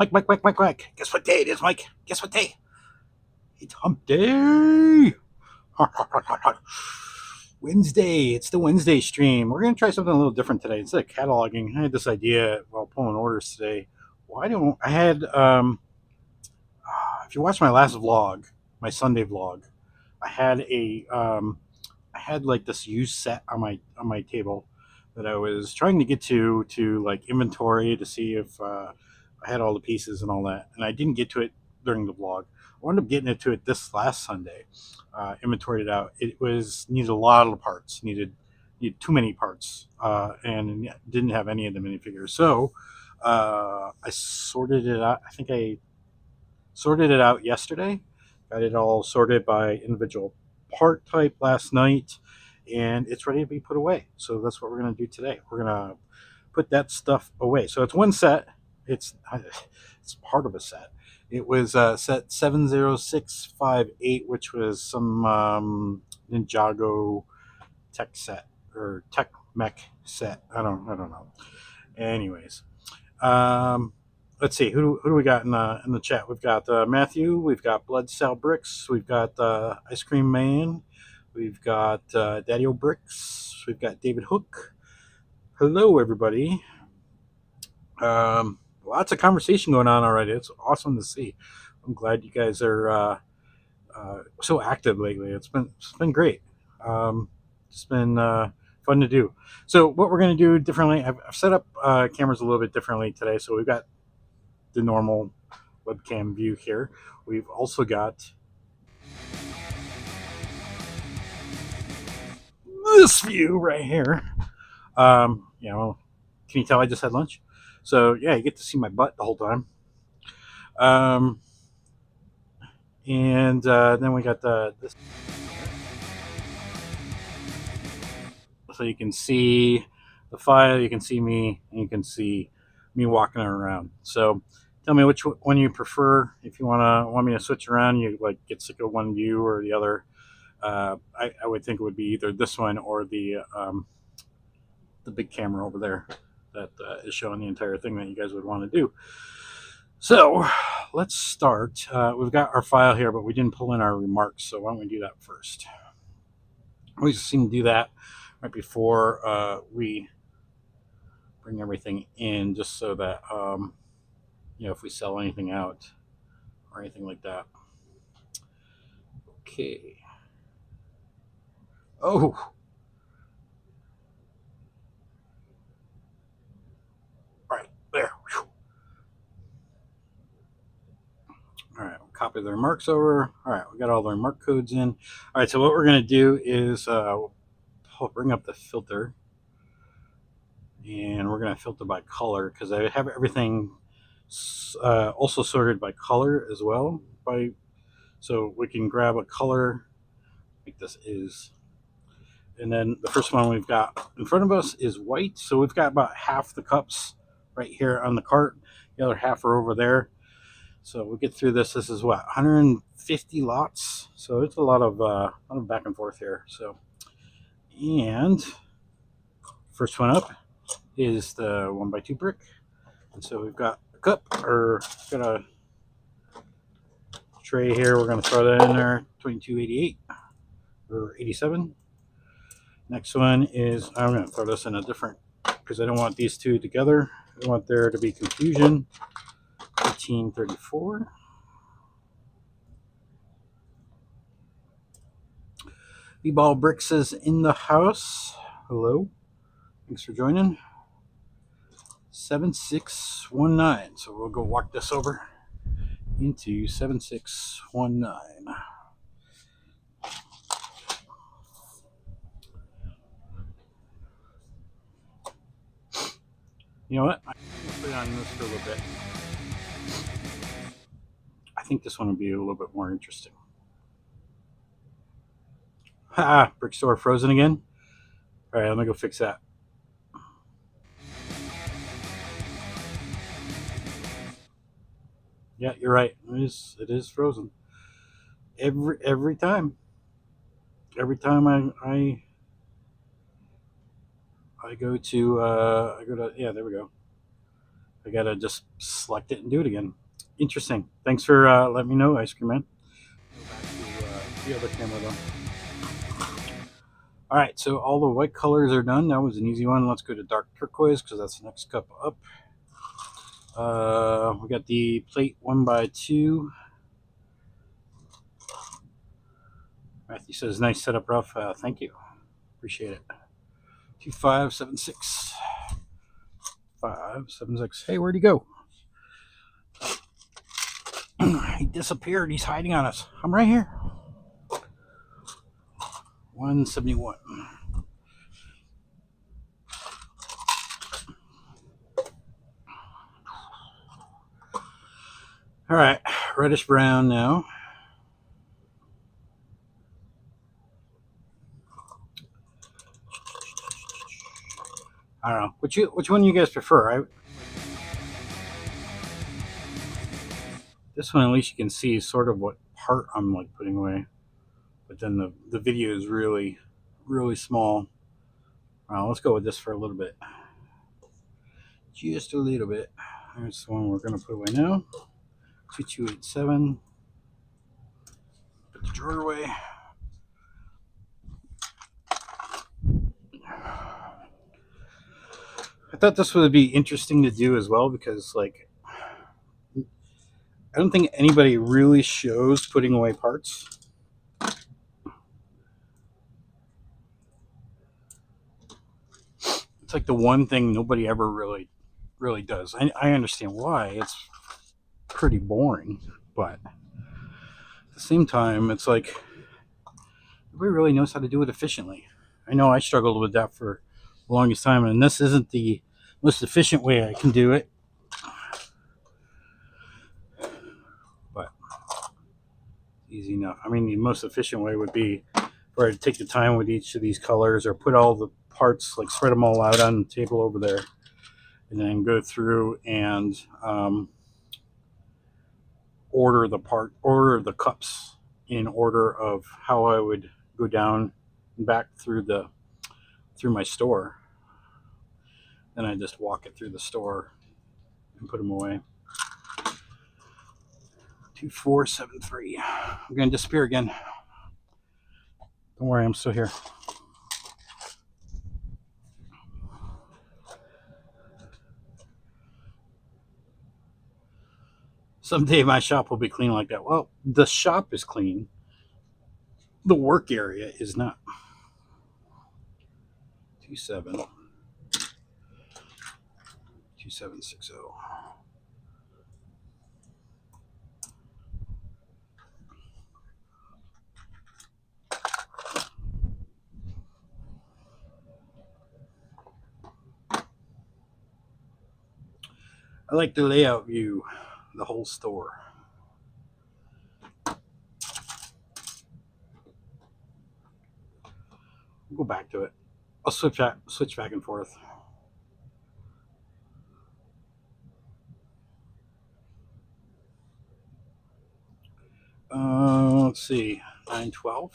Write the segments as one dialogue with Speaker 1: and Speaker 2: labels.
Speaker 1: Mike. Guess what day it is, Mike? Guess what day? It's hump day. Wednesday. It's the Wednesday stream. We're going to try something a little different today. Instead of cataloging, I had this idea while pulling orders today. Why don't I had, if you watch my last vlog, my Sunday vlog, I had I had like this used set on my table that I was trying to get to like inventory to see if I had all the pieces and all that, and I didn't get to it during the vlog. I wound up getting to it this last Sunday. Inventoried it out. It was needed a lot of parts. Needed too many parts, and didn't have any of the minifigures. So I sorted it out. I think I sorted it out yesterday. Got it all sorted by individual part type last night, and it's ready to be put away. So that's what we're going to do today. We're going to put that stuff away. So it's one set. It's part of a set. It was set 70658, which was some Ninjago tech set or tech mech set. I don't know. Anyways, let's see who do we got in the chat. We've got Matthew, we've got Blood Cell Bricks, we've got Ice Cream Man, we've got Daddy O Bricks, we've got David Hook. Hello everybody. Lots of conversation going on already. It's awesome to see. I'm glad you guys are so active lately. It's been great. It's been fun to do. So what we're going to do differently, I've set up cameras a little bit differently today. So we've got the normal webcam view here. We've also got this view right here. Can you tell I just had lunch? So yeah, you get to see my butt the whole time. And then we got this, so you can see the file, you can see me, and you can see me walking around. So tell me which one you prefer. If you want me to switch around, you like get sick of one view or the other. I would think it would be either this one or the big camera over there that is showing the entire thing that you guys would want to do. So let's start. We've got our file here, but we didn't pull in our remarks, so why don't we do that first? We just seem to do that right before we bring everything in, just so that if we sell anything out or anything like that. Okay. Oh. Right there. Whew. All right, we'll copy the remarks over. All right, we got all the remark codes in. All right, so what we're going to do is we'll bring up the filter, and we're going to filter by color because I have everything also sorted by color as well. So we can grab a color like this is, and then the first one we've got in front of us is white. So we've got about half the cups right here on the cart. The other half are over there. So we'll get through this. This is what, 150 lots. So it's a lot of back and forth here. So, and first one up is the 1x2 brick. And so we've got a cup, or got a tray here. We're going to throw that in there. 2288 or 87. Next one is, I'm going to throw this in a different, because I don't want these two together. I don't want there to be confusion. 1834. B-Ball Bricks is in the house. Hello. Thanks for joining. 7619. So we'll go walk this over into 7619. You know what? I'm going to put it on this for a little bit. I think this one will be a little bit more interesting. Ha! Brick store frozen again. All right, let me go fix that. Yeah, you're right. It is frozen. Every time. Every time I go to yeah, there we go. I gotta just select it and do it again. Interesting. Thanks for letting me know, Ice Cream Man. Go back to the other camera though. All right, so all the white colors are done. That was an easy one. Let's go to dark turquoise because that's the next cup up. We got the plate 1x2. Matthew says, nice setup, Ruff. Thank you. Appreciate it. 2576. 576. Hey, where'd he go? He disappeared. He's hiding on us. I'm right here. 171. All right, reddish brown now. I don't know. Which one you guys prefer? This one, at least you can see sort of what part I'm like putting away. But then the video is really, really small. Let's go with this for a little bit. Just a little bit. There's the one we're going to put away now. 2287. Put the drawer away. I thought this would be interesting to do as well because, like, I don't think anybody really shows putting away parts. It's like the one thing nobody ever really does. I understand why. It's pretty boring, but at the same time, it's like nobody really knows how to do it efficiently. I know I struggled with that for the longest time, and this isn't the most efficient way I can do it. But easy enough. I mean, the most efficient way would be for I to take the time with each of these colors or put all the parts, like spread them all out on the table over there, and then go through and order the cups in order of how I would go down and back through my store. Then I just walk it through the store and put them away. 2473. I'm gonna disappear again. Don't worry, I'm still here. Someday my shop will be clean like that. Well, the shop is clean. The work area is not. 2760. I like the layout view, the whole store. We'll go back to it. I'll switch back and forth. Let's see, 912.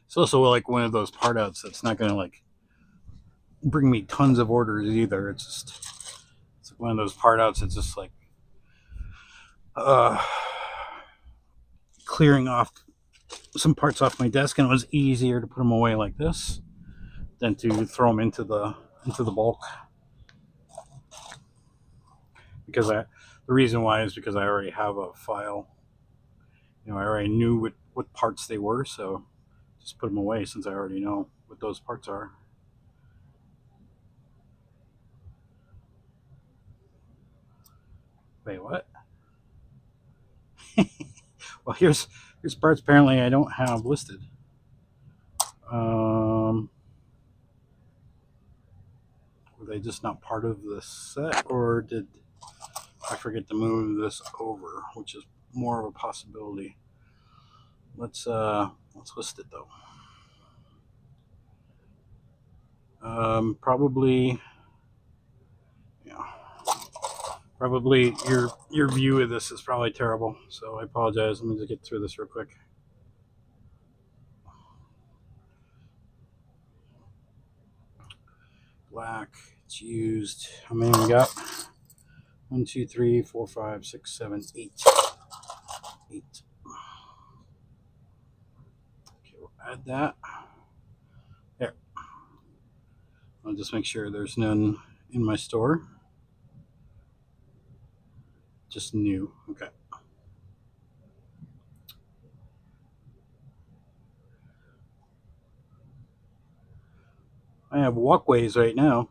Speaker 1: It's also like one of those part outs that's not going to like bring me tons of orders either. It's like one of those part outs that's just like clearing off some parts off my desk, and it was easier to put them away like this than to throw them into the bulk. Because the reason why is because I already have a file. I already knew what parts they were, so just put them away since I already know what those parts are. Wait, what? Well, here's parts apparently I don't have listed. Were they just not part of the set, or did I forget to move this over, which is more of a possibility. Let's list it though. Probably, yeah. Probably your view of this is probably terrible, so I apologize. Let me just get through this real quick. black. It's used. How many we got? 1, 2, 3, 4, 5, 6, 7, 8. 8. Okay, we'll add that. There. I'll just make sure there's none in my store. Just new. Okay. I have walkways right now.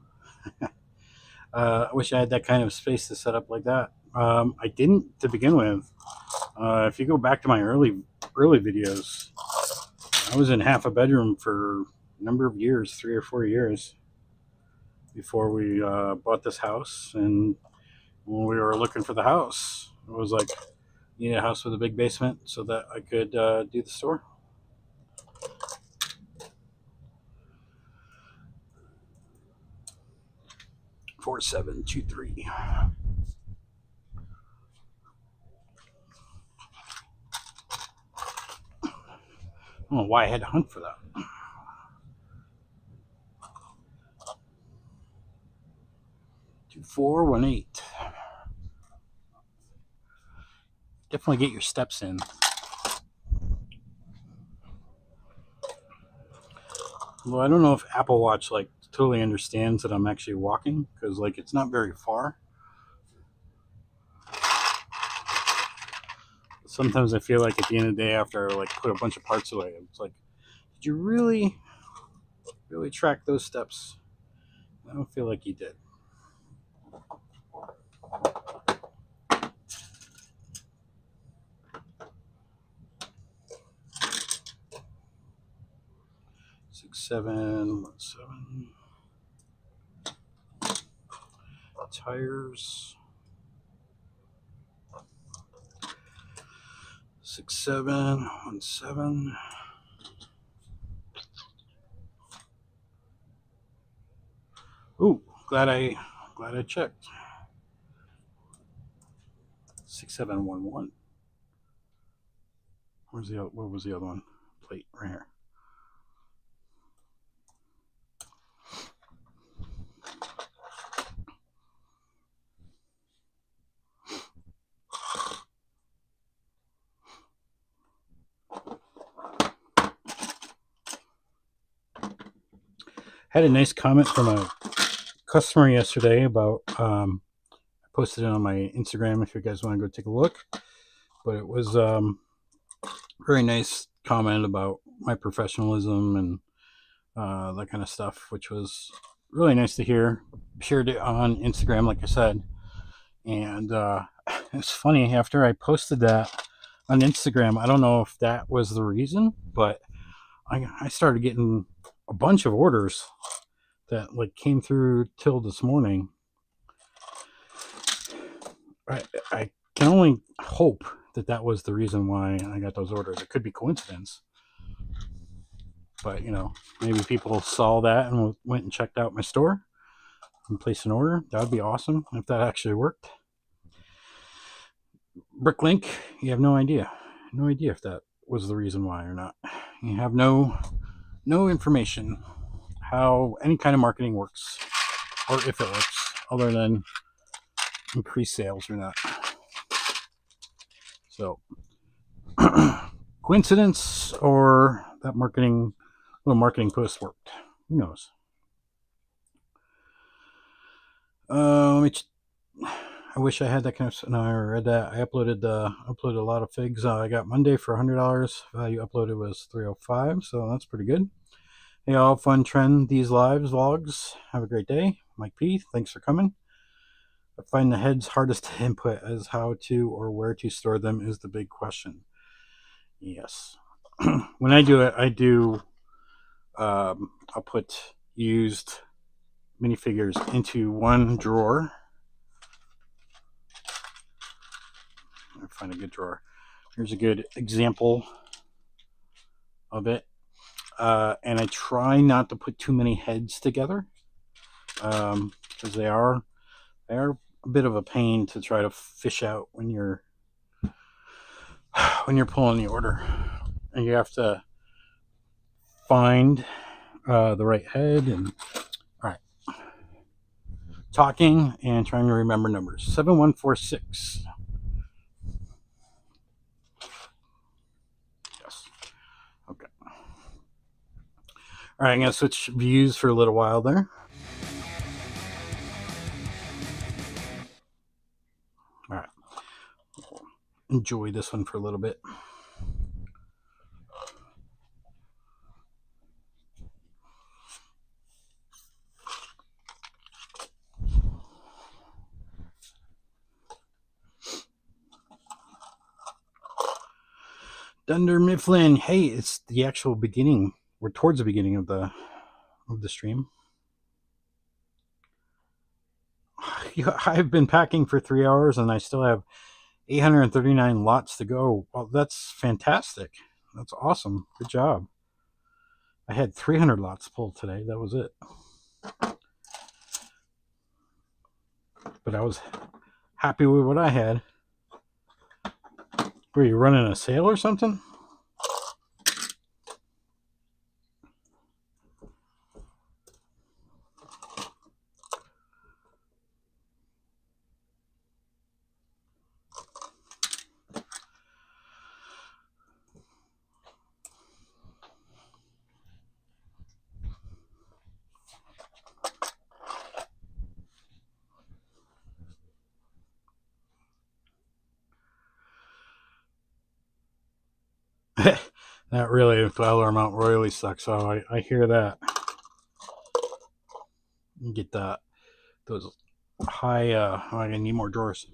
Speaker 1: I wish I had that kind of space to set up like that. I didn't to begin with. If you go back to my early videos, I was in half a bedroom for a number of years, 3 or 4 years, before we bought this house. And when we were looking for the house, it was like, you need a house with a big basement so that I could do the store. Four, 7, 2, 3. I don't know why I had to hunt for that. 2, 4, 1, 8. Definitely get your steps in. Well, I don't know if Apple Watch like totally understands that I'm actually walking, because like it's not very far. Sometimes I feel like at the end of the day, after I like put a bunch of parts away, it's like, did you really track those steps? I don't feel like you did. Six, 7, 1, 7. Tires. 6, 7, 1, 7. Ooh, glad I checked. 6, 7, 1, 1. What was the other one? Plate right here. Had a nice comment from a customer yesterday about I posted it on my Instagram if you guys want to go take a look. But it was very nice comment about my professionalism and that kind of stuff, which was really nice to hear. Shared it on Instagram, like I said, and it's funny, after I posted that on Instagram, I don't know if that was the reason, but I started getting a bunch of orders that like came through till this morning. I can only hope that was the reason why I got those orders. It could be coincidence, but you know, maybe people saw that and went and checked out my store and placed an order. That would be awesome if that actually worked. BrickLink, you have no idea if that was the reason why or not. You have no information how any kind of marketing works, or if it works, other than increase sales or not. So coincidence, or that little marketing post worked, who knows. I wish I had that kind of. No, I read that. I uploaded a lot of figs. I got Monday for $100. Value uploaded was 305, so that's pretty good. Hey, all, fun trend these vlogs. Have a great day. Mike P, thanks for coming. I find the heads hardest to input, as how to or where to store them is the big question. Yes. When I do it, I'll put used minifigures into one drawer. I'll find a good drawer. Here's a good example of it. And I try not to put too many heads together, because they are a bit of a pain to try to fish out when you're pulling the order, and you have to find the right head. And all right, talking and trying to remember numbers. 7146. Yes. Okay. All right, I'm going to switch views for a little while there. All right. Enjoy this one for a little bit. Dunder Mifflin. Hey, it's the actual beginning. We're towards the beginning of the stream. I've been packing for 3 hours and I still have 839 lots to go. Well, that's fantastic. That's awesome. Good job. I had 300 lots pulled today. That was it. But I was happy with what I had. Were you running a sale or something? That really, Valor Mount royally sucks. Oh, I hear that. You get that those high. I need more drawers.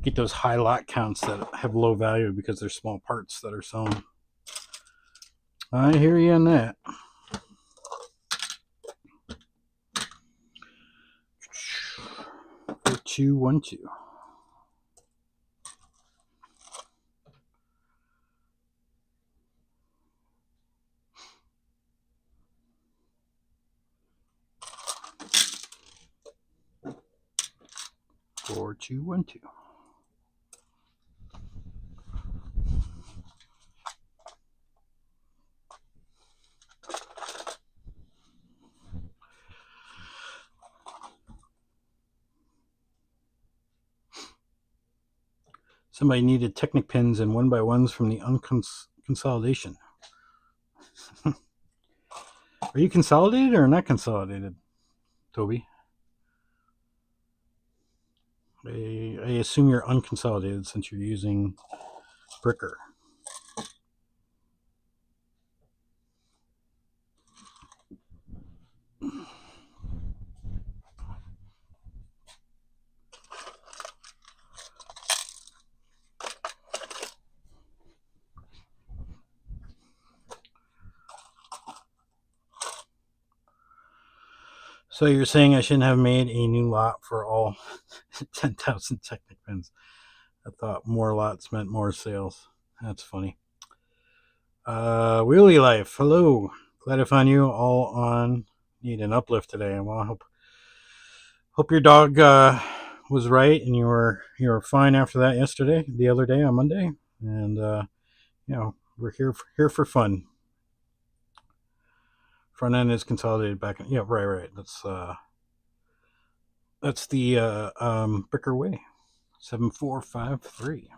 Speaker 1: Get those high lot counts that have low value because they're small parts that are sewn. I hear you on that. Two, 1, 2. Four, 2, 1, 2. Somebody needed Technic pins and 1x1s from the consolidation. Are you consolidated or not consolidated, Toby? I assume you're unconsolidated since you're using Bricker. So you're saying I shouldn't have made a new lot for all 10,000 Technic pins. I thought more lots meant more sales. That's funny. Wheelie Life, hello. Glad to find you all on. Need an uplift today. Well, I hope your dog was right and you were fine after that yesterday, the other day on Monday. And we're here for fun. Front end is consolidated back. Yeah, right. That's the Bricker way. 7453.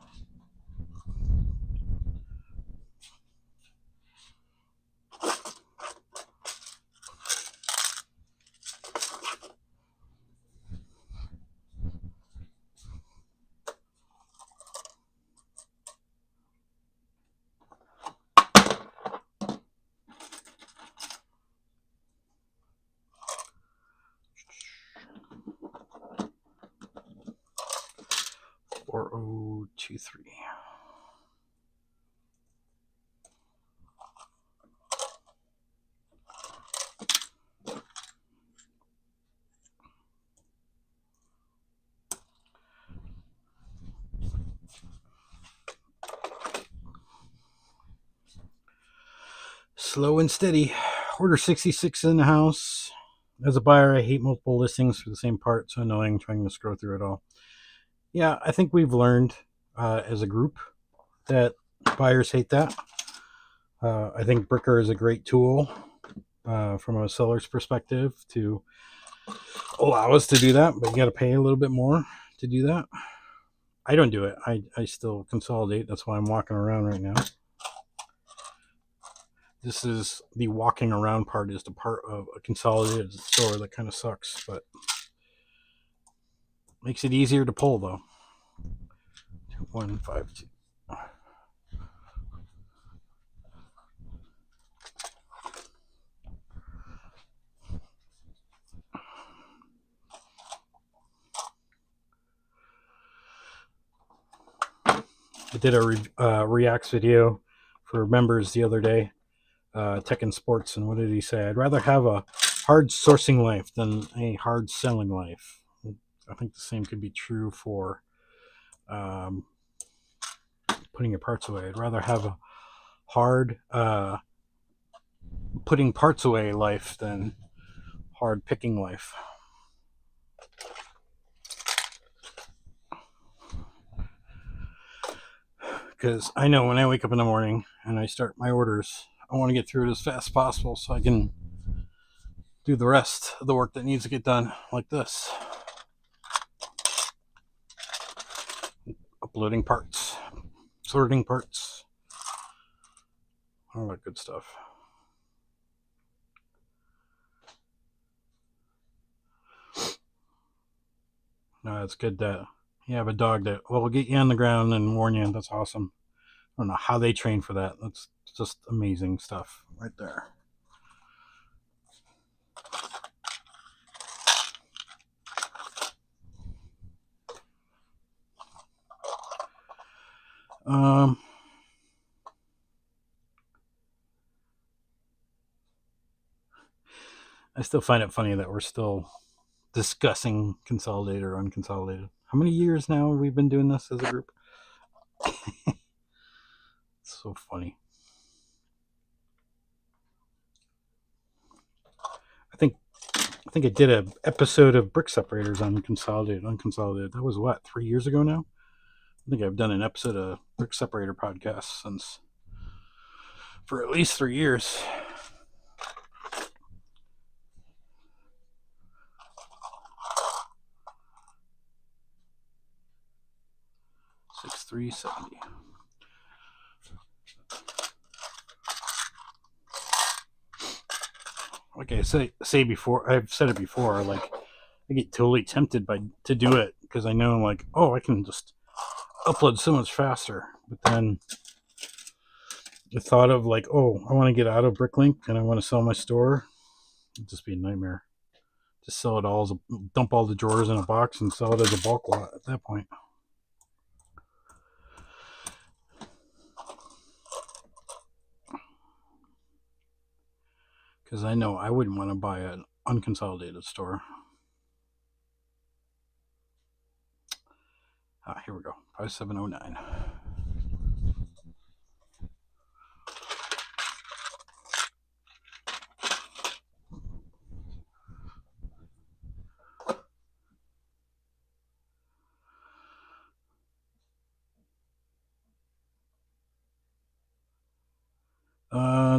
Speaker 1: Or 023. Slow and steady. Order 66 in the house. As a buyer, I hate multiple listings for the same part. So annoying trying to scroll through it all. Yeah, I think we've learned as a group that buyers hate that. I think Bricker is a great tool. from a seller's perspective to allow us to do that, but you got to pay a little bit more to do that. I don't do it. I still consolidate. That's why I'm walking around right now. This is the walking around part, is the part of a consolidated store that kind of sucks, but makes it easier to pull though. 2152. I did a Reacts video for members the other day, Tech and Sports, and what did he say? I'd rather have a hard sourcing life than a hard selling life. I think the same could be true for putting your parts away. I'd rather have a hard putting parts away life than hard picking life. Because I know when I wake up in the morning and I start my orders, I want to get through it as fast as possible so I can do the rest of the work that needs to get done, like this. Uploading parts, sorting parts, all that good stuff. No, it's good that you have a dog that will get you on the ground and warn you. That's awesome. I don't know how they train for that. That's just amazing stuff right there. I still find it funny that we're still discussing consolidated or unconsolidated. How many years now have we been doing this as a group? It's so funny. I think I did an episode of Brick Separators on consolidated, unconsolidated. That was what, 3 years ago now? I think I've done an episode of Brick Separator podcast since for at least 3 years. $6,370. Like I say before, I've said it before. Like I get totally tempted to do it because I know, like, oh, I can just upload so much faster. But then the thought of, like, oh, I want to get out of BrickLink and I want to sell my store, it'd just be a nightmare. Just sell it all, dump all the drawers in a box and sell it as a bulk lot at that point. Because I know I wouldn't want to buy an unconsolidated store. Here we go, 5709.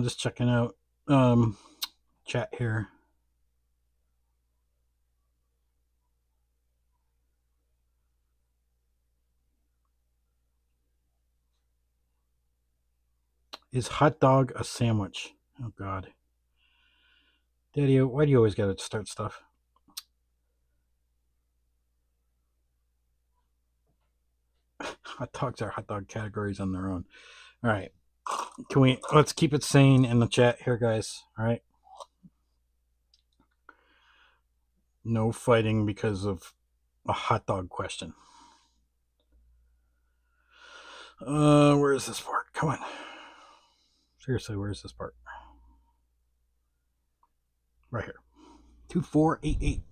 Speaker 1: Just checking out chat here. Is hot dog a sandwich? Oh God, Daddy, why do you always gotta start stuff? Hot dogs are hot dog categories on their own. All right, let's keep it sane in the chat here, guys. All right, no fighting because of a hot dog question. Where is this part? Come on. Seriously, where is this part? Right here. 2488.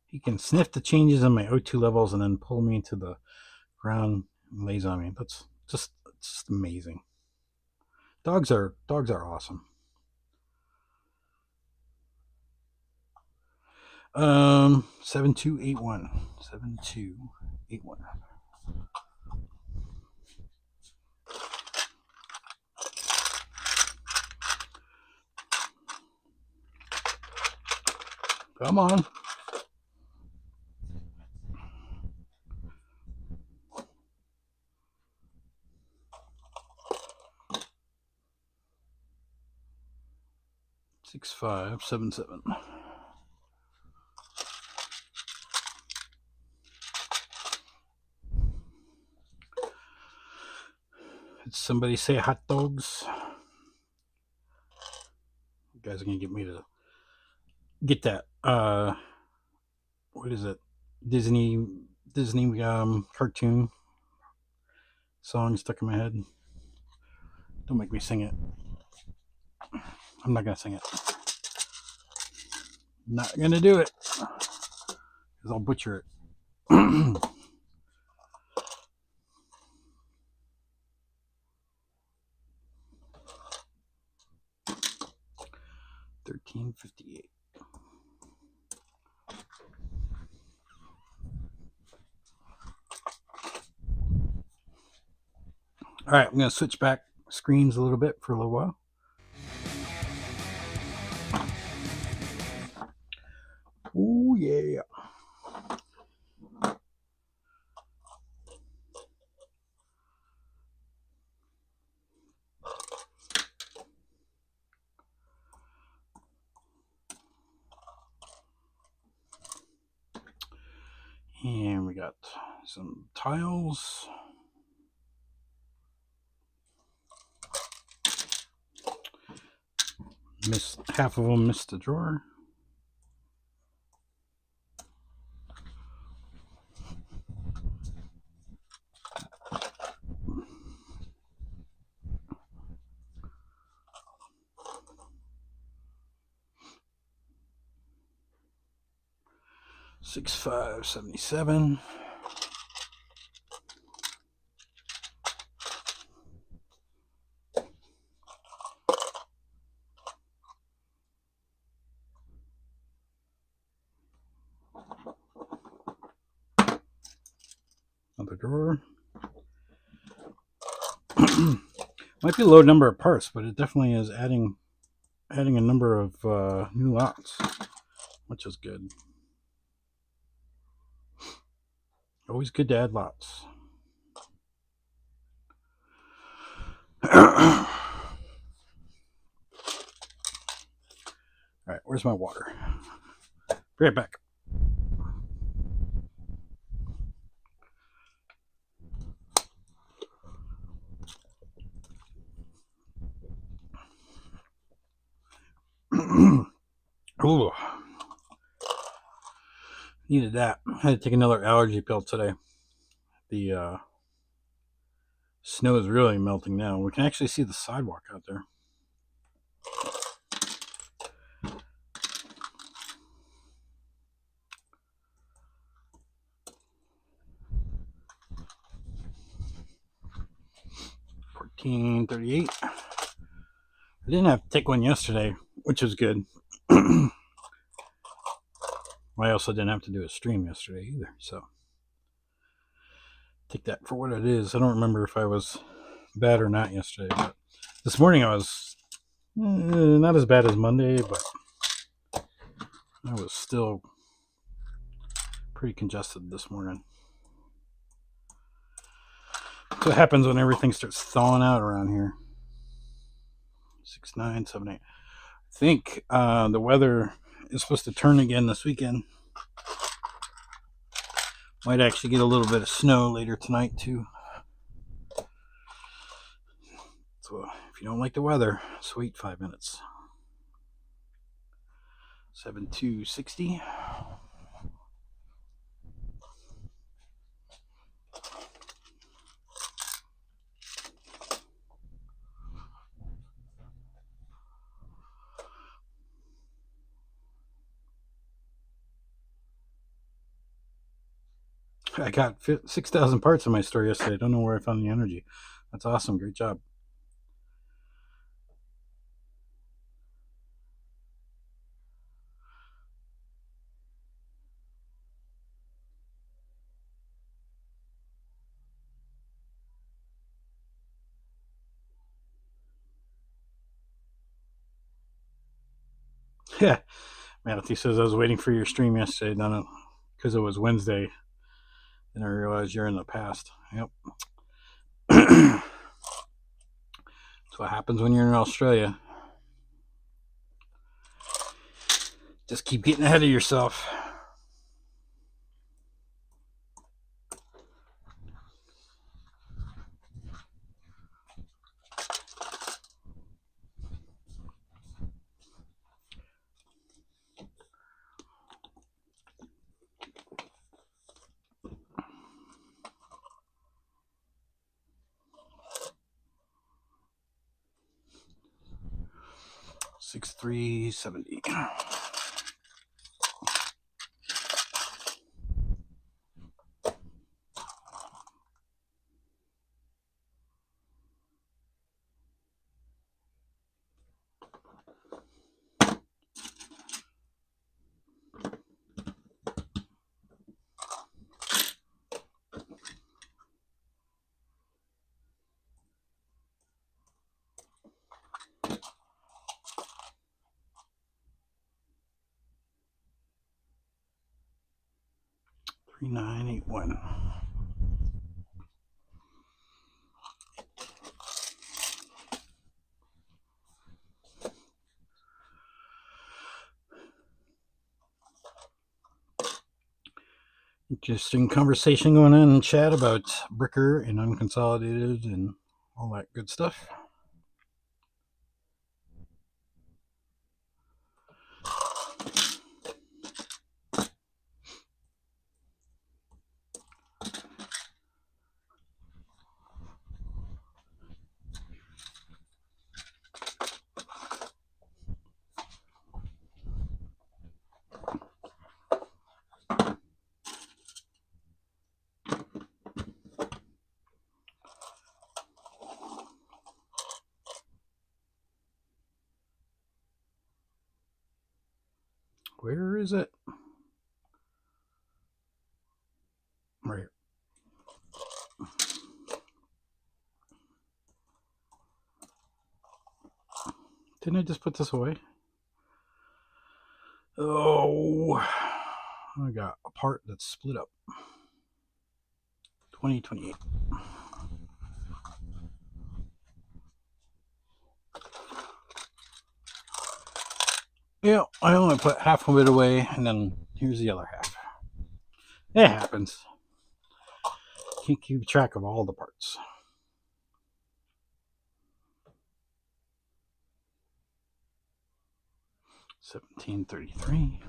Speaker 1: He can sniff the changes in my O2 levels and then pull me to the ground and lays on me. That's just amazing. Dogs are awesome. 7281. 7281. Come on. Six, 5, 7, 7. Did somebody say hot dogs? You guys are gonna get me to get that. What is it? Disney cartoon song stuck in my head. Don't make me sing it. I'm not gonna sing it. Not gonna do it because I'll butcher it. 1358. All right, I'm gonna switch back screens a little bit for a little while. Oh yeah. And we got some tiles. Half of them missed the drawer. Six, 5, 77. Another drawer. Might be a low number of parts, but it definitely is adding a number of new lots, which is good. Always good to add lots. All right, where's my water? Be right back. Ooh, needed that. I had to take another allergy pill today. The snow is really melting now. We can actually see the sidewalk out there. $14.38. I didn't have to take one yesterday, which was good. I also didn't have to do a stream yesterday either, so take that for what it is. I don't remember if I was bad or not yesterday, but this morning I was not as bad as Monday, but I was still pretty congested this morning. That's what happens when everything starts thawing out around here. 6, 9, 7, 8. I think the weather is supposed to turn again this weekend. Might actually get a little bit of snow later tonight too. So if you don't like the weather, just wait 5 minutes. 7260. I got 6,000 parts in my store yesterday. I don't know where I found the energy. That's awesome. Great job. Yeah. Manatee says I was waiting for your stream yesterday, done because it was Wednesday, and I realized you're in the past. Yep. That's what happens when you're in Australia. Just keep getting ahead of yourself. $6,370. $3,981. Interesting conversation going on in chat about Bricker and unconsolidated and all that good stuff. Where is it? Right here. Didn't I just put this away? Oh, I got a part that's split up. 2028. Yeah, I only put half of it away, and then here's the other half. It happens. Can't keep track of all the parts. $1,733.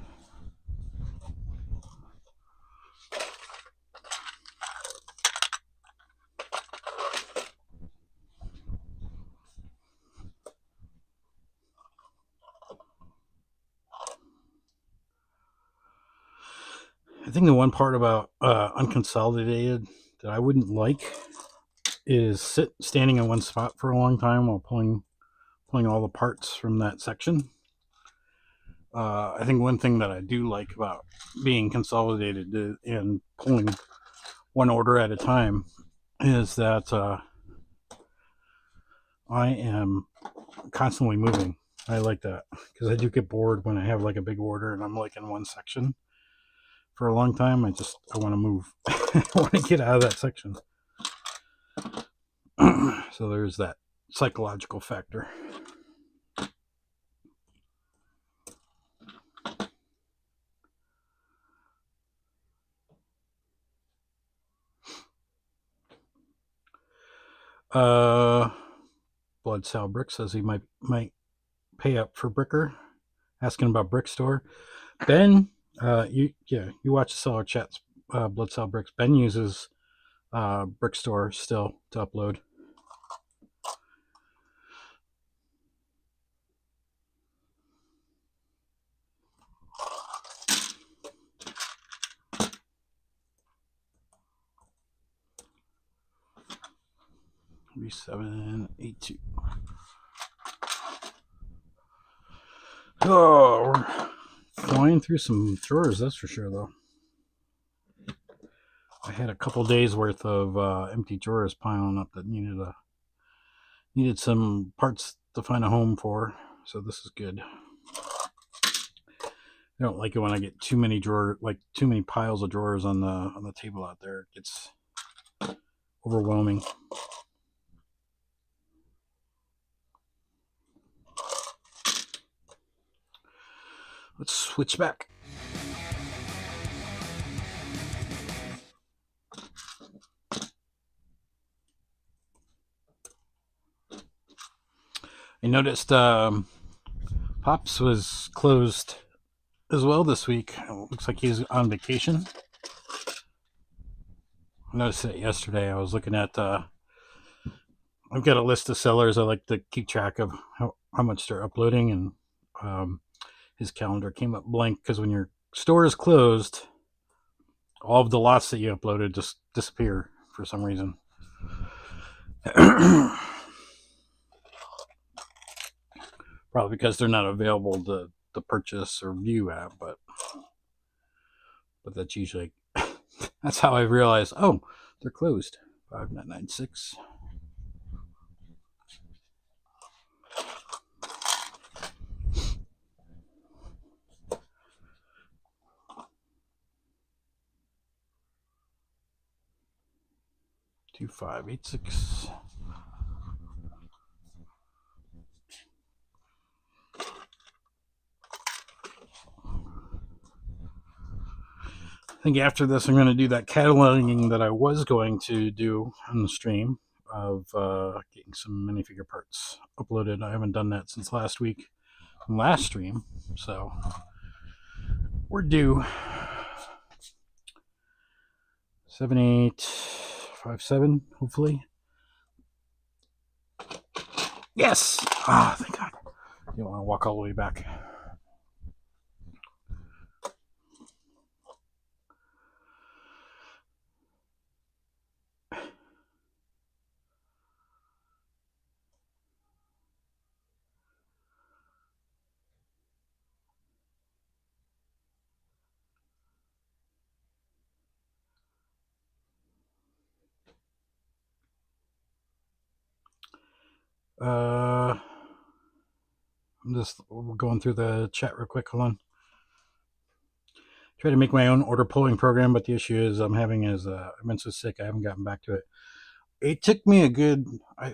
Speaker 1: I think the one part about unconsolidated that I wouldn't like is standing in one spot for a long time while pulling all the parts from that section. I think one thing that I do like about being consolidated and pulling one order at a time is that I am constantly moving. I like that because I do get bored when I have like a big order and I'm like in one section for a long time. I want to move. I want to get out of that section. So there's that psychological factor. Blood Sal Brick says he might pay up for Bricker, asking about Brick Store. Ben, you watch the seller chats. Blood Sal Bricks. Ben uses Brick Store still to upload. $3,782. Oh, we're flying through some drawers, that's for sure, though. I had a couple days worth of empty drawers piling up that needed some parts to find a home for, so this is good. I don't like it when I get too many too many piles of drawers on the table out there. It gets overwhelming. Let's switch back. I noticed Pops was closed as well this week. It looks like he's on vacation. I noticed it yesterday. I was looking at I've got a list of sellers I like to keep track of how much they're uploading, and his calendar came up blank because when your store is closed, all of the lots that you uploaded just disappear for some reason. Probably because they're not available to purchase or view at, but that's usually that's how I realize, oh, they're closed. 5996. $2586. I think after this, I'm going to do that cataloging that I was going to do on the stream of getting some minifigure parts uploaded. I haven't done that since last stream, so we're due. 7857, hopefully. Yes! Ah, thank God. You don't want to walk all the way back. I'm just going through the chat real quick. Hold on. Try to make my own order pulling program, but the issue is I've been so sick I haven't gotten back to it. It took me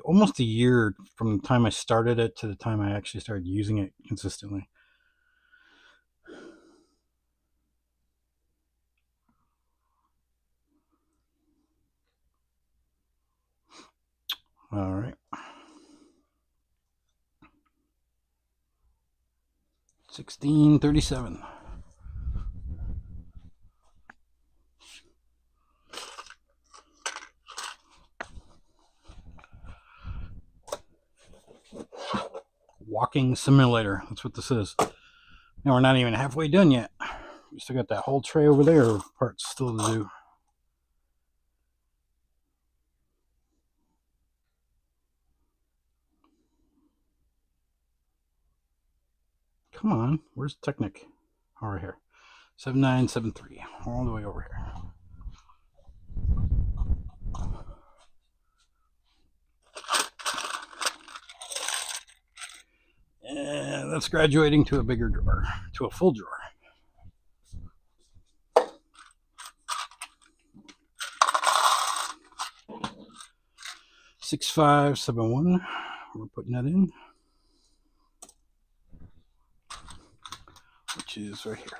Speaker 1: almost a year from the time I started it to the time I actually started using it consistently. All right. 1637. Walking simulator. That's what this is. Now we're not even halfway done yet. We still got that whole tray over there of parts still to do. Come on, where's Technic? Over here. 7973. All the way over here. And that's graduating to a bigger drawer, to a full drawer. $6571. We're putting that in, which is right here.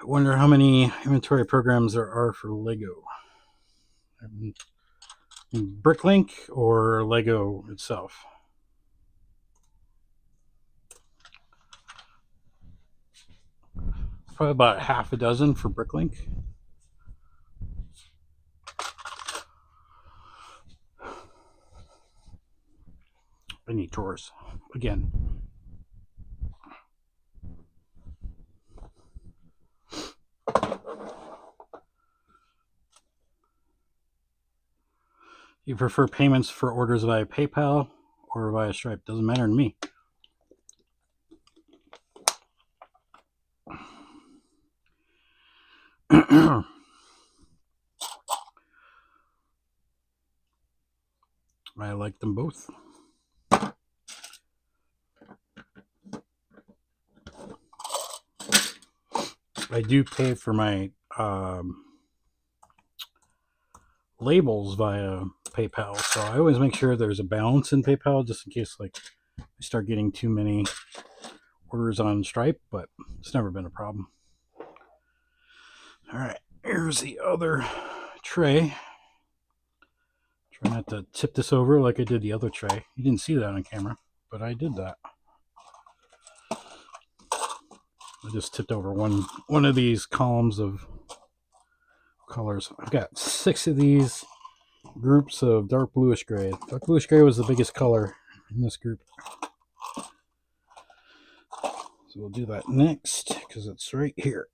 Speaker 1: I wonder how many inventory programs there are for Lego. BrickLink or Lego itself. Probably about half a dozen for BrickLink. I need drawers again. You prefer payments for orders via PayPal or via Stripe? Doesn't matter to me. I like them both. I do pay for my labels via PayPal, so I always make sure there's a balance in PayPal just in case like I start getting too many orders on Stripe, but it's never been a problem. All right, here's the other tray. Try not to tip this over like I did the other tray. You didn't see that on camera, but I did that. I just tipped over one of these columns of colors. I've got 6 of these groups of dark bluish gray. Dark bluish gray was the biggest color in this group. So we'll do that next because it's right here.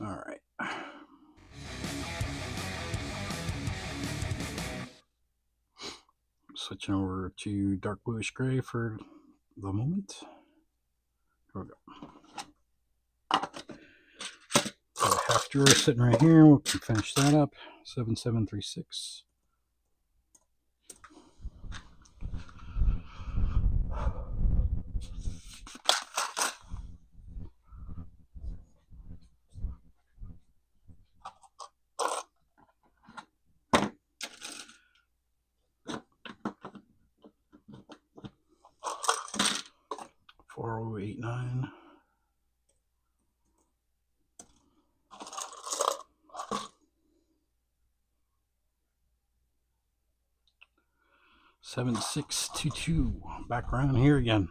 Speaker 1: All right. Switching over to dark bluish gray for the moment. Here we go. Got a half drawer sitting right here. We can finish that up. 7736. $4089. $7622. Back around here again.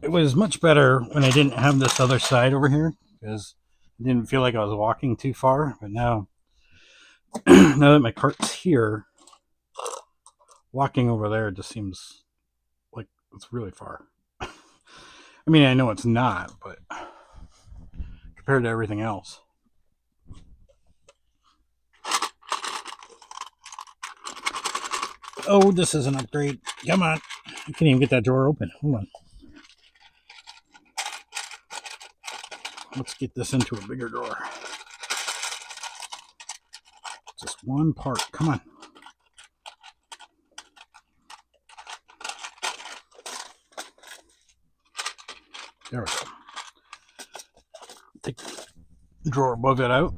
Speaker 1: It was much better when I didn't have this other side over here because I didn't feel like I was walking too far. But now, now that my cart's here, walking over there just seems like it's really far. I mean, I know it's not, but compared to everything else. Oh, this is an upgrade. Come on. I can't even get that drawer open. Hold on. Let's get this into a bigger drawer. Just one part. Come on. There we go. Take the drawer above it out.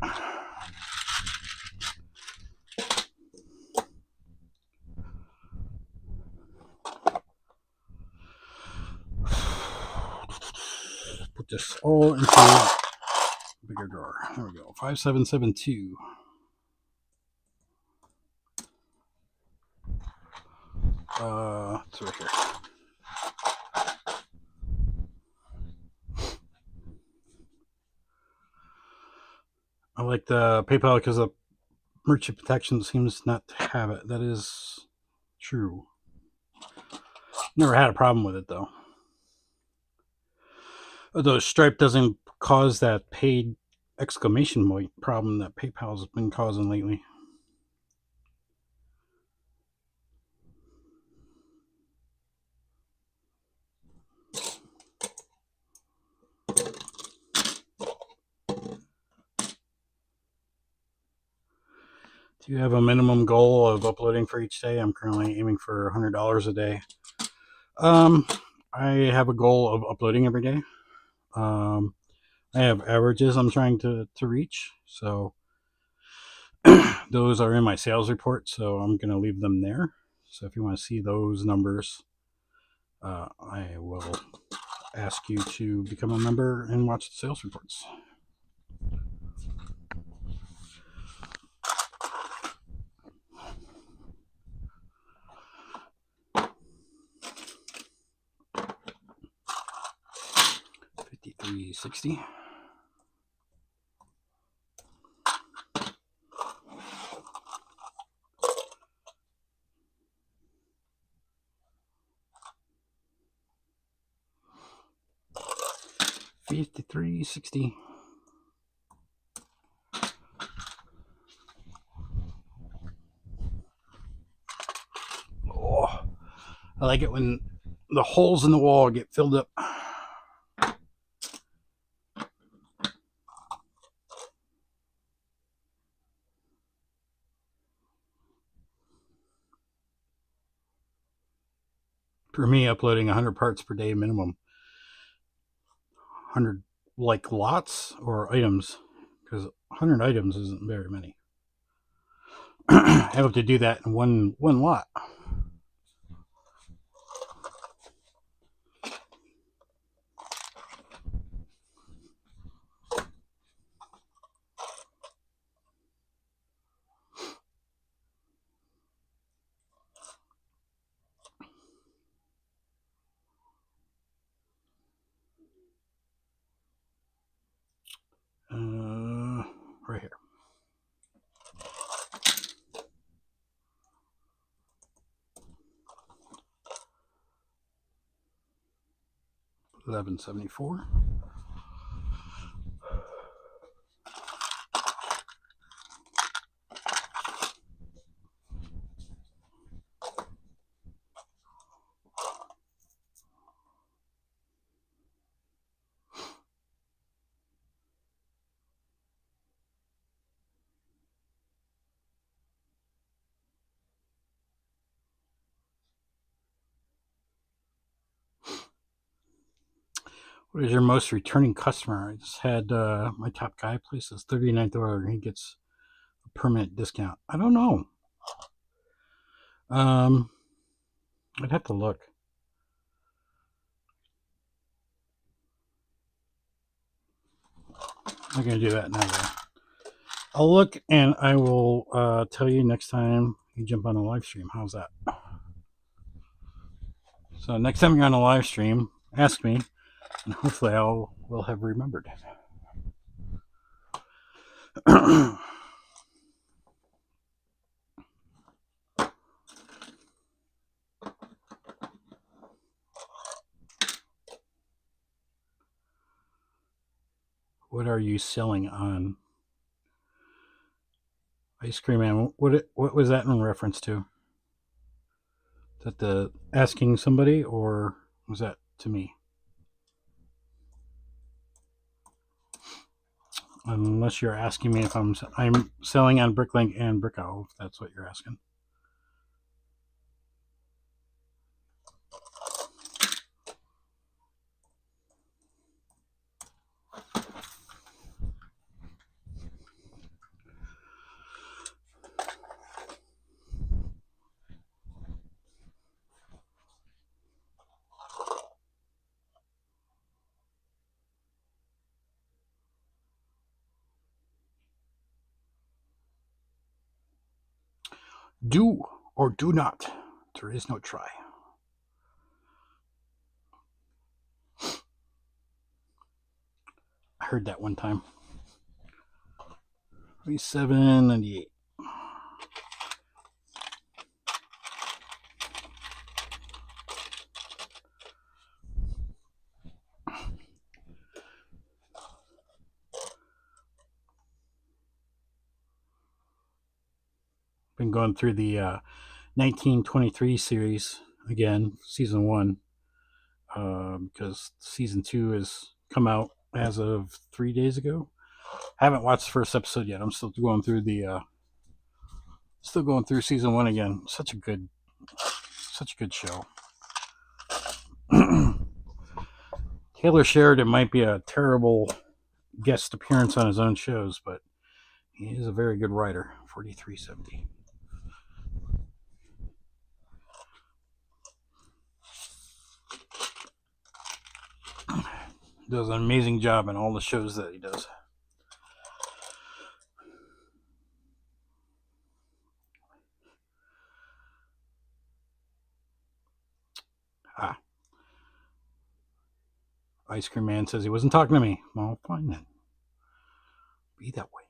Speaker 1: Put this all into a bigger drawer. There we go. 5772. It's right here. I like the PayPal because the merchant protection seems not to have it. That is true. Never had a problem with it though. Although Stripe doesn't cause that paid exclamation point problem that PayPal's been causing lately. Do you have a minimum goal of uploading for each day? I'm currently aiming for $100 a day. I have a goal of uploading every day. I have averages I'm trying to reach, so those are in my sales report, so I'm going to leave them there. So if you want to see those numbers, I will ask you to become a member and watch the sales reports. $53.60. $53.60. Oh, I like it when the holes in the wall get filled up. For me, uploading 100 parts per day minimum. 100 like lots or items, because 100 items isn't very many. I have to do that in one lot. Right here. $11.74. What is your most returning customer? I just had my top guy place his 39th order. He gets a permanent discount. I don't know. I'd have to look. I'm not going to do that now, though. I'll look and I will tell you next time you jump on a live stream. How's that? So next time you're on a live stream, ask me, and hopefully will have remembered. What are you selling on? Ice Cream Man. What was that in reference to? Is that the asking somebody, or was that to me? Unless you're asking me if I'm selling on BrickLink and Brick Owl, if that's what you're asking. Do or do not. There is no try. I heard that one time. 37.98. Been going through the 1923 series again, season 1, because season 2 has come out as of 3 days ago. I haven't watched the first episode yet. I'm still going through season 1 again. Such a good show. Taylor Sheridan might be a terrible guest appearance on his own shows, but he is a very good writer. 43.70. Does an amazing job in all the shows that he does. Ice Cream Man says he wasn't talking to me. Well, fine then. Be that way.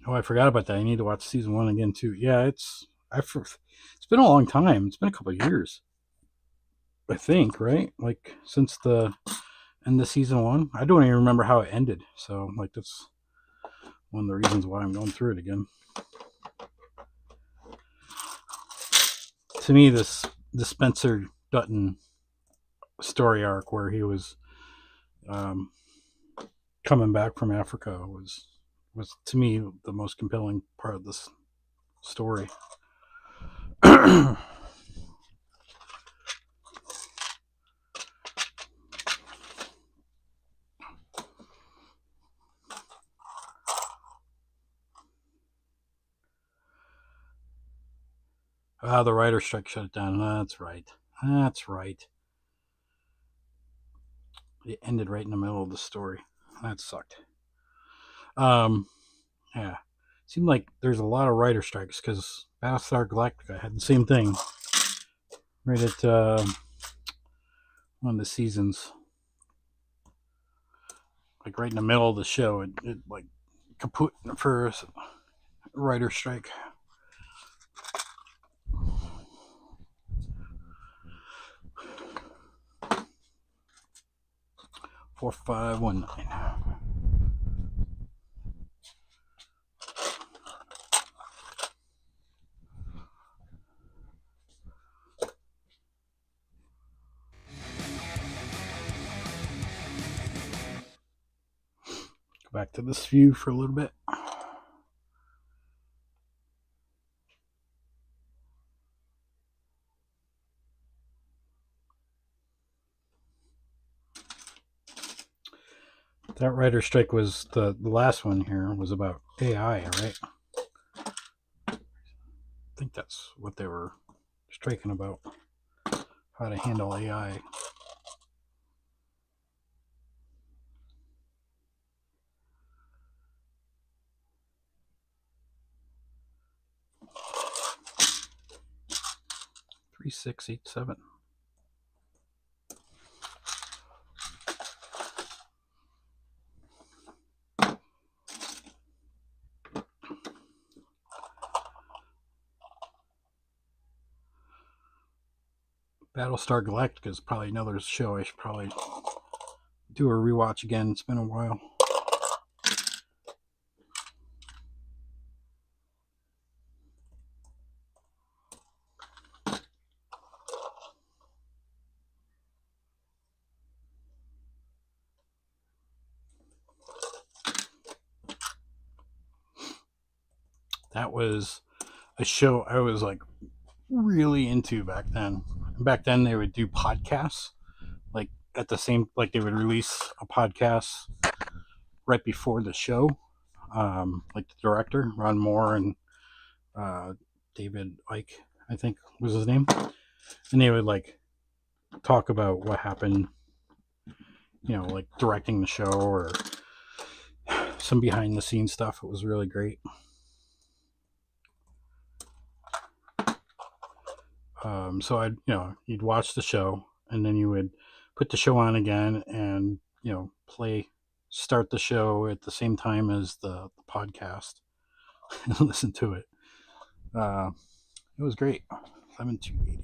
Speaker 1: Oh, I forgot about that. I need to watch season 1 again too. Yeah, it's It's been a long time. It's been a couple of years, I think, right? Like since the end of season 1. I don't even remember how it ended. So like that's one of the reasons why I'm going through it again. To me, the Spencer Dutton story arc where he was coming back from Africa was to me the most compelling part of this story. The writer strike shut it down. That's right. It ended right in the middle of the story. That sucked. Yeah. Seemed like there's a lot of writer strikes because Battlestar Galactica had the same thing right at one of the seasons. Like right in the middle of the show, it like kaput for a writer strike. 4519. Go back to this view for a little bit. That writer strike was the last one here was about AI, right? I think that's what they were striking about. How to handle AI. Three, 6, 8, 7. Battlestar Galactica is probably another show I should probably do a rewatch again. It's been a while. That was a show I was like really into back then. Back then they would do podcasts like at the same, like they would release a podcast right before the show. Like the director Ron Moore and David Icke, I think was his name, and they would like talk about what happened, like directing the show or some behind the scenes stuff. It was really great. So I'd, you'd watch the show and then you would put the show on again and, start the show at the same time as the podcast and listen to it. It was great. 7280.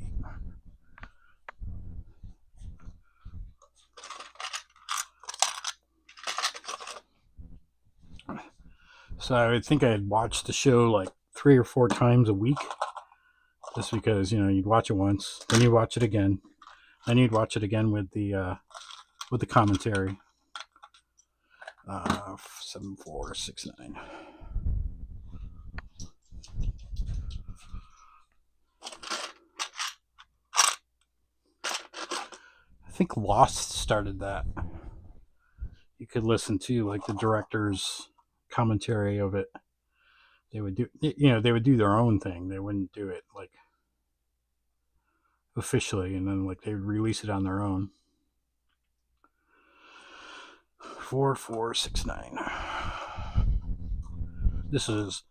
Speaker 1: So I think I had watched the show like 3 or 4 times a week, just because you'd watch it once, then you watch it again, then you'd watch it again with the commentary. 7469. I think Lost started that. You could listen to like the director's commentary of it. They would do, they would do their own thing. They wouldn't do it like officially, and then like they would release it on their own. 4469. This is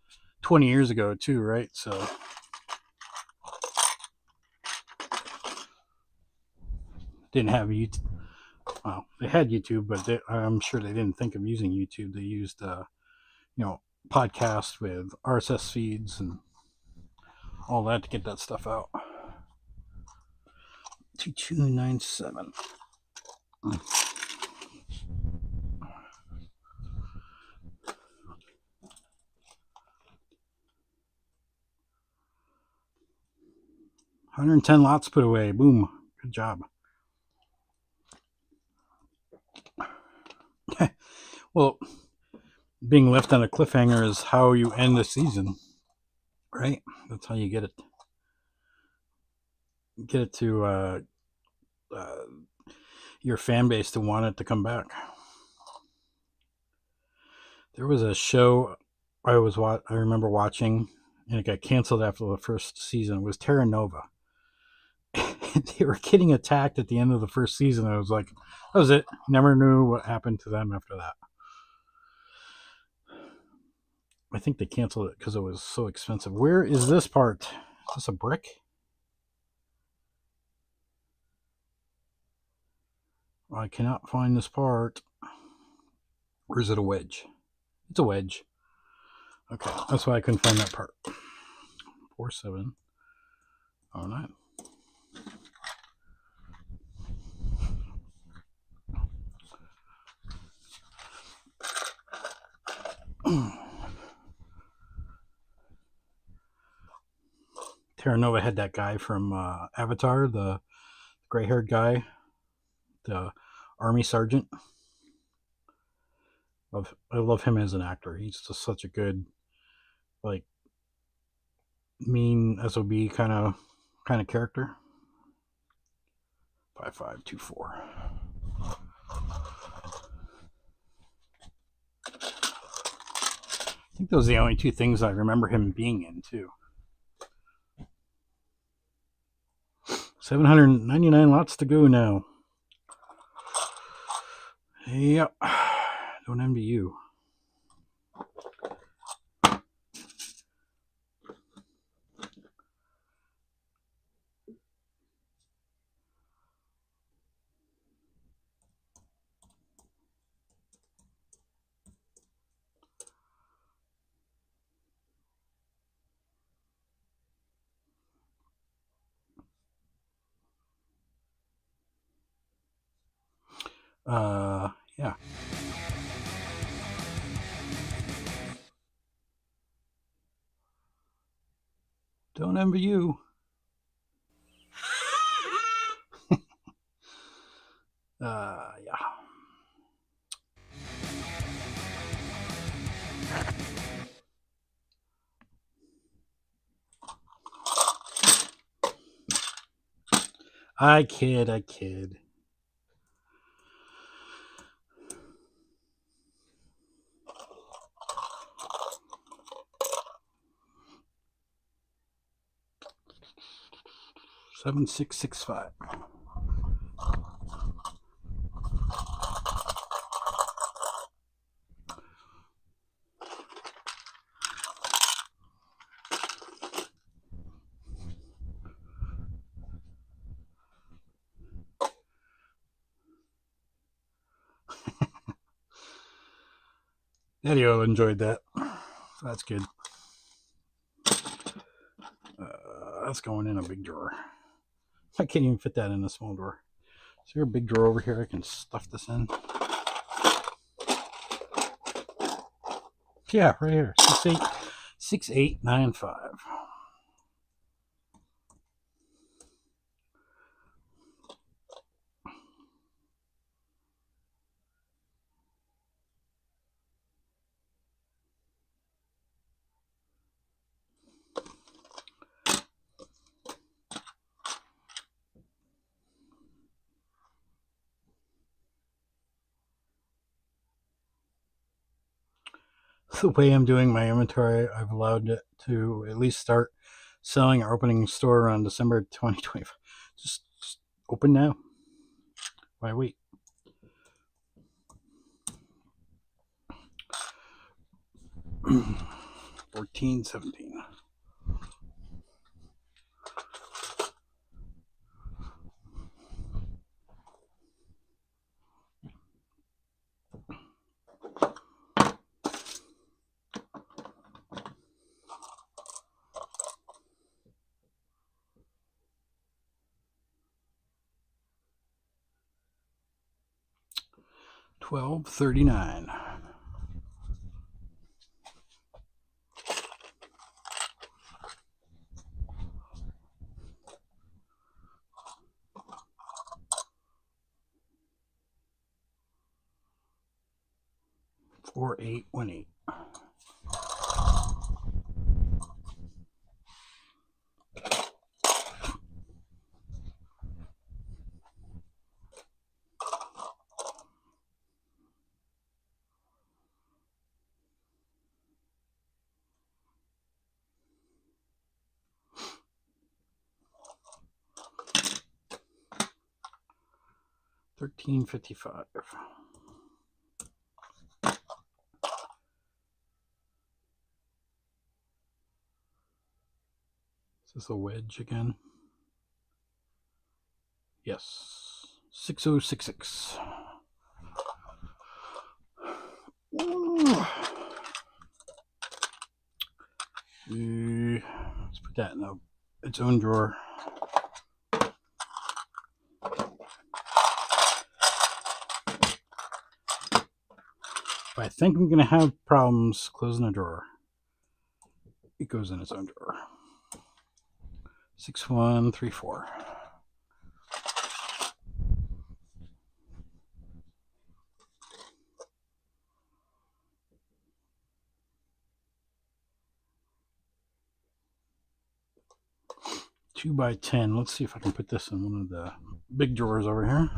Speaker 1: 20 years ago too, right? So didn't have YouTube. Well, they had YouTube, but I'm sure they didn't think of using YouTube. They used podcasts with RSS feeds and all that to get that stuff out. 2297. $110 lots put away. Boom. Good job. Well, being left on a cliffhanger is how you end the season, right? That's how you get it to your fan base to want it to come back. There was a show I remember watching, and it got canceled after the first season. It was Terra Nova. They were getting attacked at the end of the first season. I was like, that was it. Never knew what happened to them after that. I think they canceled it because it was so expensive. Where is this part? Is this a brick? I cannot find this part. Or is it a wedge? It's a wedge. Okay, that's why I couldn't find that part. 4709. Terra Nova had that guy from Avatar, the gray-haired guy, the army sergeant. I love him as an actor. He's just such a good, like, mean SOB kind of character. 5524. I think those are the only two things I remember him being in, too. 799 lots to go now. Yep. Don't envy you. Yeah. Don't envy you. Yeah. I kid. $7,665. Daddy Oil enjoyed that. That's good. That's going in a big drawer. I can't even fit that in a small drawer. Is there a big drawer over here I can stuff this in? Yeah, right here. 6895. The way I'm doing my inventory, I've allowed it to at least start selling or opening a store around December 2025. Just open now. Why wait? $14.17. $12.39. $4818. $13.55. Is this a wedge again? Yes. 6066. Let's put that in its own drawer. If I think I'm going to have problems closing the drawer, it goes in its own drawer. 6134. Two by 10. Let's see if I can put this in one of the big drawers over here.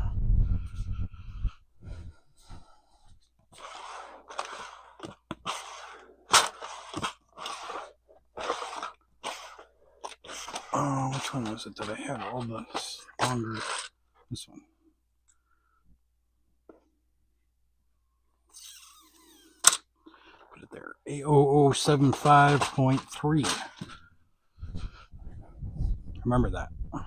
Speaker 1: Oh, which one was it that I had all this longer? This one. Put it there. A0075.3. Remember that. And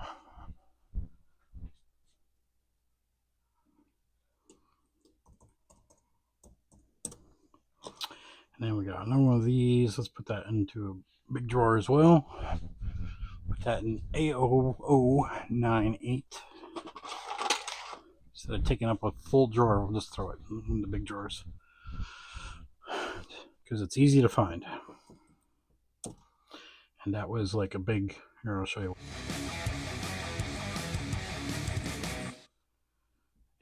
Speaker 1: then we got another one of these. Let's put that into a big drawer as well. Put that in A0098. Instead of taking up a full drawer, we'll just throw it in the big drawers. Because it's easy to find. And that was like a big, here I'll show you.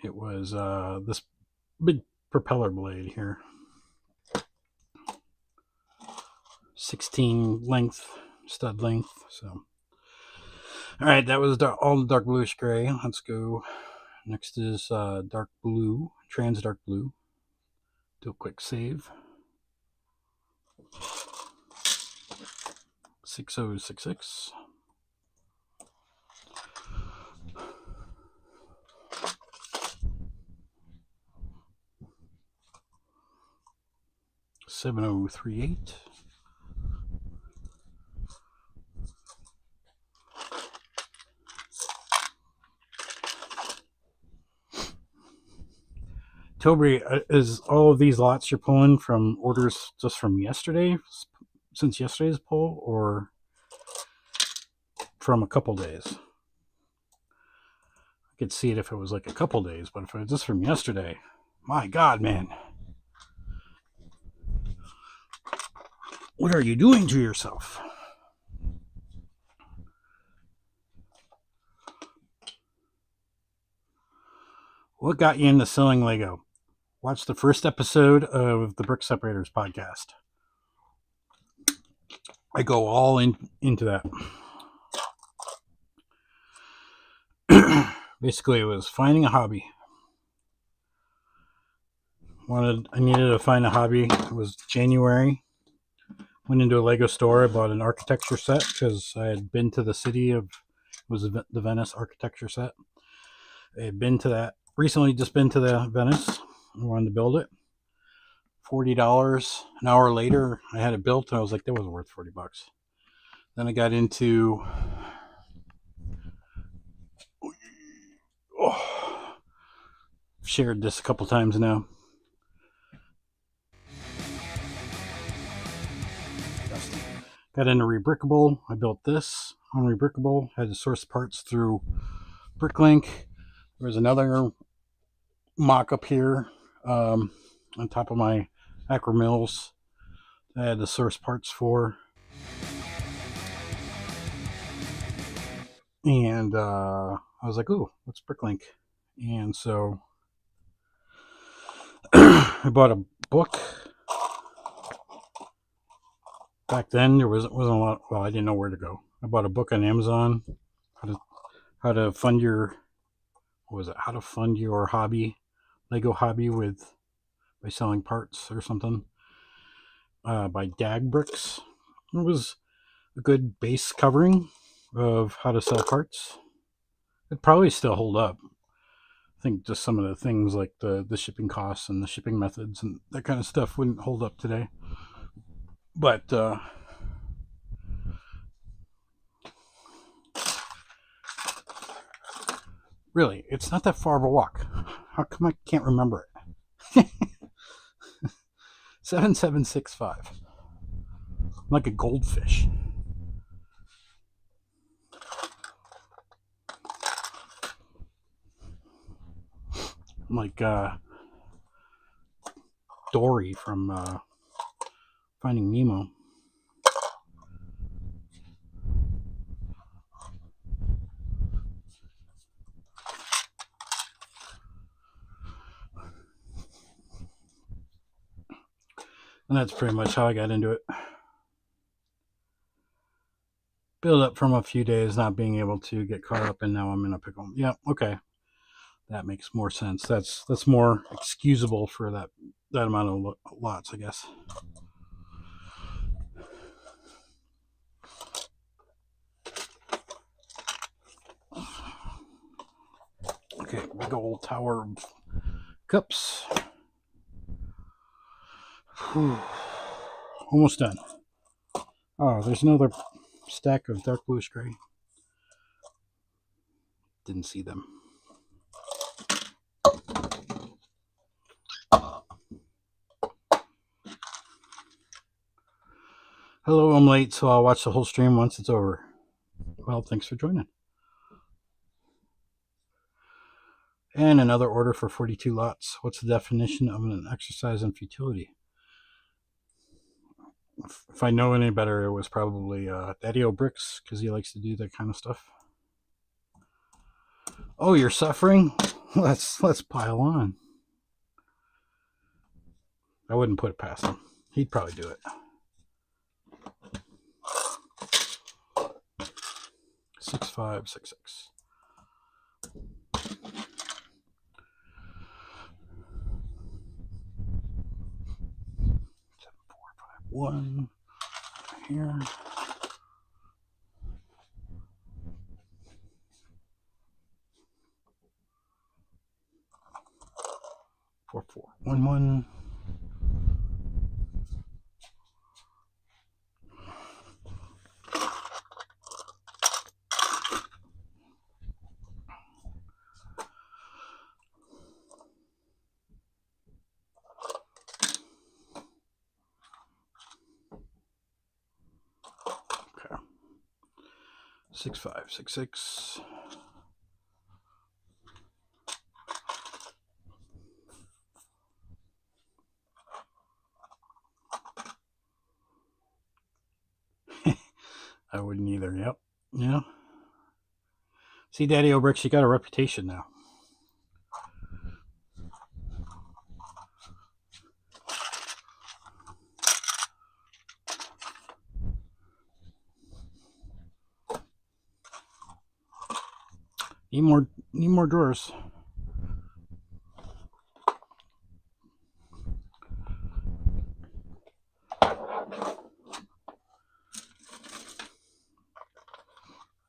Speaker 1: It was this big propeller blade here. 16 length, stud length. So, all right, that was all the dark bluish gray. Let's go. Next is dark blue, trans dark blue. Do a quick save. 6066. $7038. Toby, is all of these lots you're pulling from orders just from yesterday, since yesterday's pull, or from a couple days? I could see it if it was like a couple days, but if it was just from yesterday, my God, man. What are you doing to yourself? What got you into selling Lego? Watch the first episode of the Brick Separators podcast. I go all into that. Basically, it was finding a hobby. I needed to find a hobby. It was January. Went into a Lego store. I bought an architecture set because I had been to the city of, it was the Venice architecture set. I had been to that, recently just been to the Venice. I wanted to build it. $40. An hour later, I had it built, and I was like, that wasn't worth $40. Then I got into, I've shared this a couple times now. Got into Rebrickable. I built this on Rebrickable. Had to source parts through BrickLink. There was another mock-up here on top of my Acro Mills that I had to source parts for. And I was like, "Ooh, what's BrickLink?" And so I bought a book. Back then, there wasn't a lot. Well, I didn't know where to go. I bought a book on Amazon, how to fund your what was it? How to fund your hobby, Lego hobby by selling parts or something. By Dag Bricks. It was a good base covering of how to sell parts. It'd probably still hold up. I think just some of the things like the shipping costs and the shipping methods and that kind of stuff wouldn't hold up today. But really, it's not that far of a walk. How come I can't remember it? 7765. I'm like a goldfish. I'm like Dory from Finding Nemo. And that's pretty much how I got into it. Build up from a few days not being able to get caught up, and now I'm in a pickle. Yeah, okay. That makes more sense. That's more excusable for that amount of lots, I guess. Okay, big old tower of cups. Whew. Almost done. Oh, there's another stack of dark bluish gray. Didn't see them. Hello, I'm late, so I'll watch the whole stream once it's over. Well, thanks for joining. And another order for 42 lots. What's the definition of an exercise in futility? If I know any better, it was probably Daddy-O Bricks, because he likes to do that kind of stuff. Oh, you're suffering? Let's pile on. I wouldn't put it past him. He'd probably do it. 6566. 7451 here. 4411. Okay. 6566. I wouldn't either. Yep. Yeah. See, Daddy-O Bricks, you got a reputation now. Need more drawers.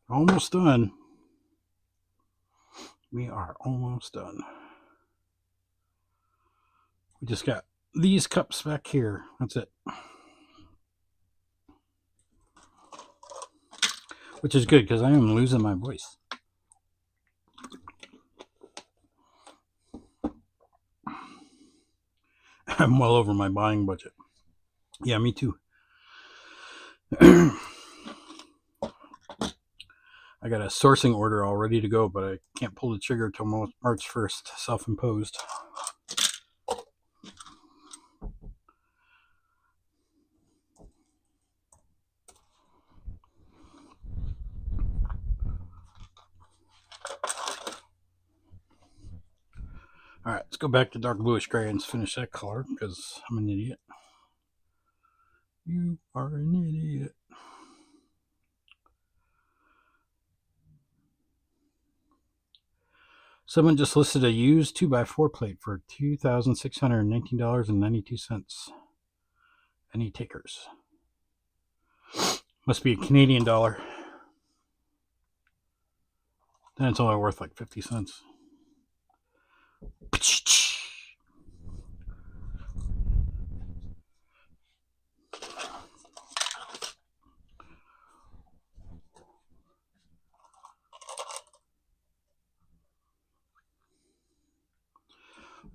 Speaker 1: Almost done. We are almost done. We just got these cups back here. That's it. Which is good because I am losing my voice. I'm well over my buying budget. Yeah, me too. I got a sourcing order all ready to go, but I can't pull the trigger till March 1st, self-imposed. All right, let's go back to dark bluish gray and finish that color because I'm an idiot. You are an idiot. Someone just listed a used 2x4 plate for $2,619.92. Any takers? Must be a Canadian dollar. Then it's only worth like 50 cents.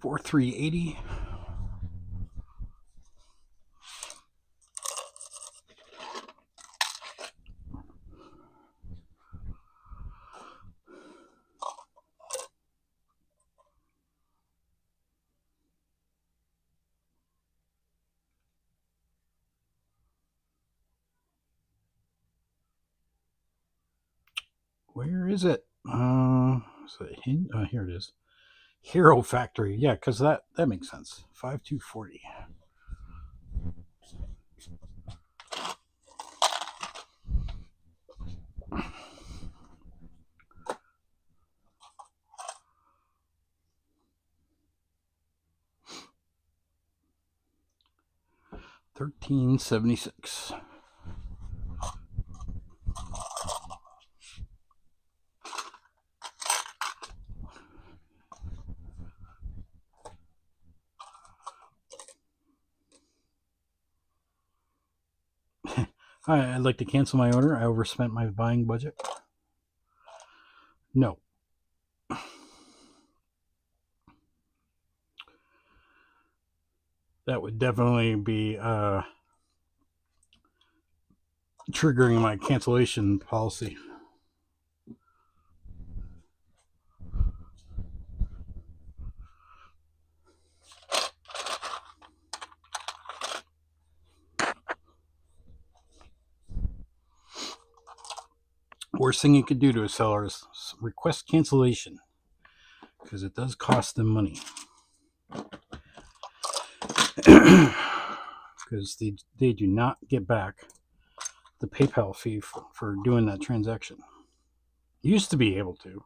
Speaker 1: $4,380. Where is it? Is it hint? Here it is. Hero Factory. Yeah, because that makes sense. 5,240. $13.76. Hi, I'd like to cancel my order. I overspent my buying budget. No. That would definitely be triggering my cancellation policy. Worst thing you could do to a seller is request cancellation, because it does cost them money. Because they do not get back the PayPal fee for doing that transaction. Used to be able to.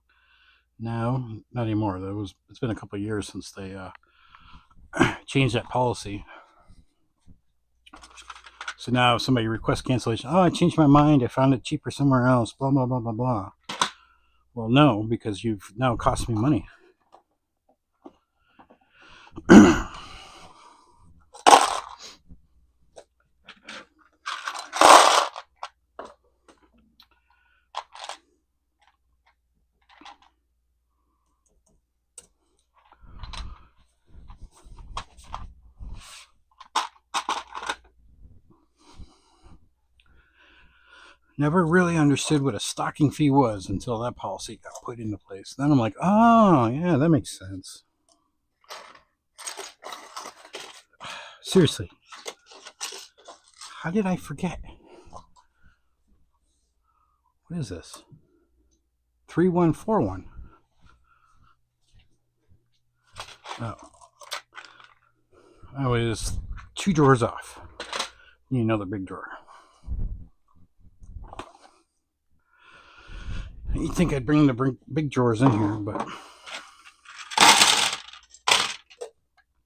Speaker 1: Now, not anymore. It's been a couple of years since they changed that policy. So now if somebody requests cancellation, oh, I changed my mind, I found it cheaper somewhere else, blah, blah, blah, blah, blah. Well, no, because you've now cost me money. Never really understood what a stocking fee was until that policy got put into place. Then I'm like, oh, yeah, that makes sense. Seriously. How did I forget? What is this? 3141. Oh. I was 2 drawers off. Need another big drawer. You'd think I'd bring the big drawers in here, but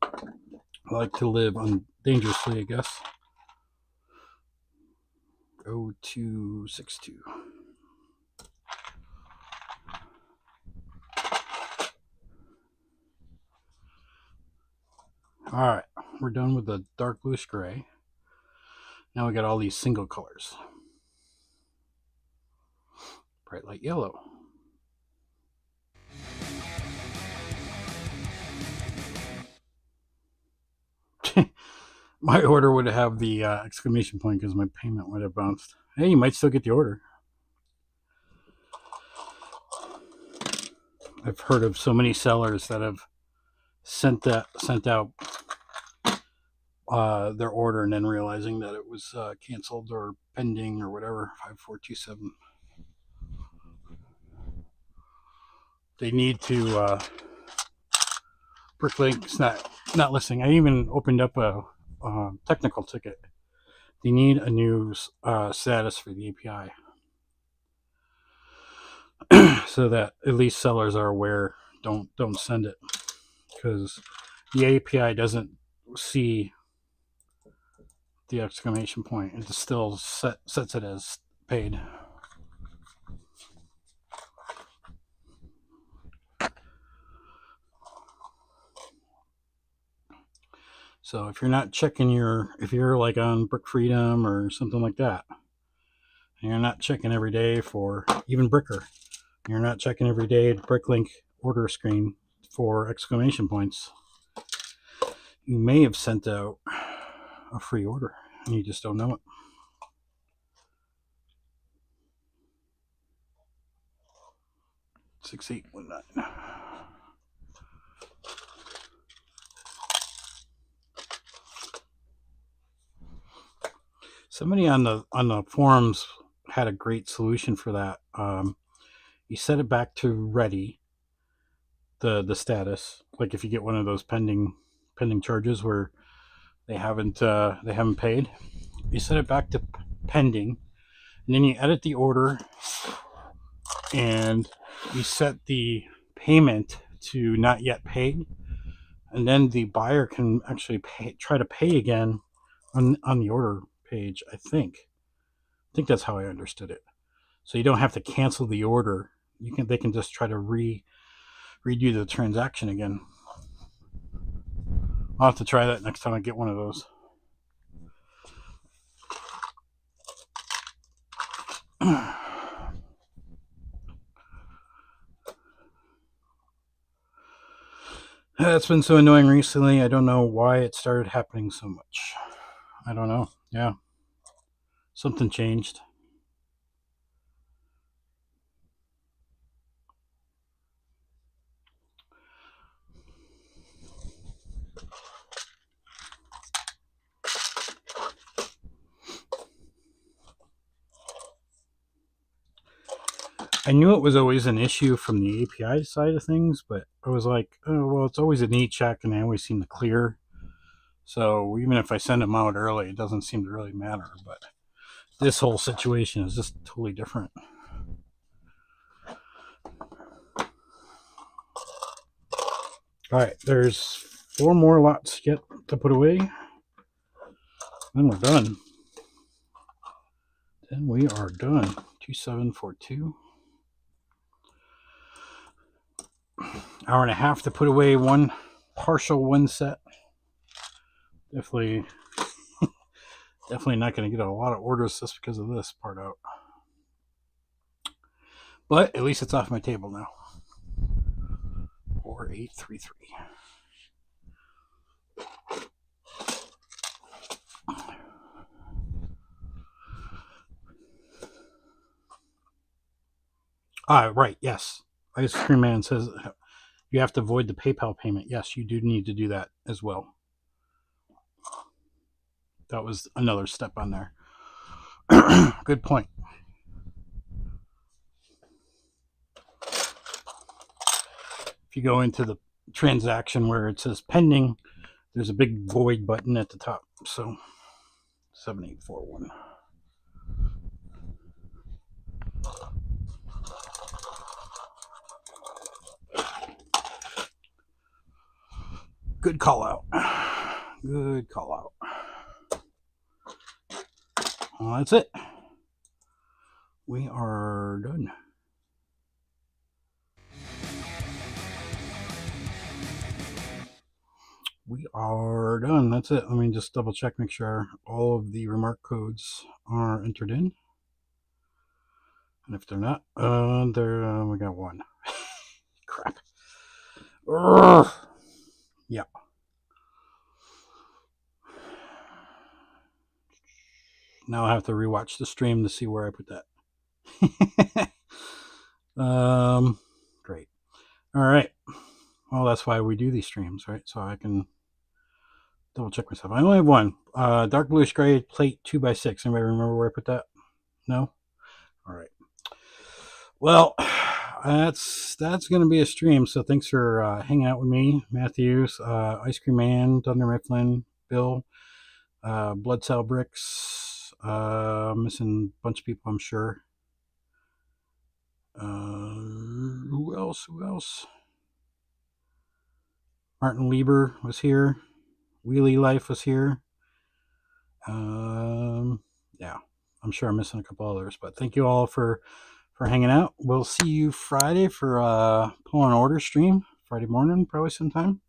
Speaker 1: I like to live dangerously, I guess. 0262. All right, we're done with the dark bluish gray. Now we got all these single colors. Bright light yellow. My order would have the exclamation point because my payment would have bounced. Hey, you might still get the order. I've heard of so many sellers that have sent out their order and then realizing that it was canceled or pending or whatever. 5427. They need to BrickLink's not listening. I even opened up a technical ticket. They need a new status for the API so that at least sellers are aware. Don't send it, because the API doesn't see the exclamation point. It still sets it as paid. So if you're not checking if you're like on Brick Freedom or something like that, and you're not checking every day for even Bricker, you're not checking every day the BrickLink order screen for exclamation points, you may have sent out a free order and you just don't know it. $6819. Somebody on the forums had a great solution for that. You set it back to ready, the status. Like if you get one of those pending charges where they haven't paid, you set it back to pending, and then you edit the order and you set the payment to not yet paid, and then the buyer can actually try to pay again on the order page. I think that's how I understood it. So you don't have to cancel the order. They can just try to redo the transaction again. I'll have to try that next time I get one of those. That's been so annoying recently. I don't know why it started happening so much. I don't know. Yeah. Something changed. I knew it was always an issue from the API side of things, but I was like, oh, well, it's always a neat check and I always seem to clear. So even if I send them out early, it doesn't seem to really matter. But this whole situation is just totally different. All right, there's 4 more lots yet to put away. Then we're done. Then we are done. 2742. Hour and a half to put away one set. Definitely not going to get a lot of orders just because of this part out. But at least it's off my table now. 4833. Right, yes. Ice Cream Man says you have to avoid the PayPal payment. Yes, you do need to do that as well. That was another step on there. Good point. If you go into the transaction where it says pending, there's a big void button at the top. So 7841. Good call out. Good call out. Well, that's it. We are done. We are done. That's it. Let me just double check, make sure all of the remark codes are entered in. And if they're not, we got one. Crap. Urgh. Yeah. Now I have to rewatch the stream to see where I put that. Great. All right. Well, that's why we do these streams, right? So I can double check myself. I only have one. Dark bluish gray plate 2x6. Anybody remember where I put that? No? All right. Well, that's going to be a stream. So thanks for hanging out with me, Matthews, Ice Cream Man, Thunder Mifflin, Bill, Blood Cell Bricks, missing a bunch of people, I'm sure. Who else? Martin Lieber was here. Wheelie Life was here. Yeah, I'm sure I'm missing a couple others, but thank you all for hanging out. We'll see you Friday for pull and order stream. Friday morning, probably sometime.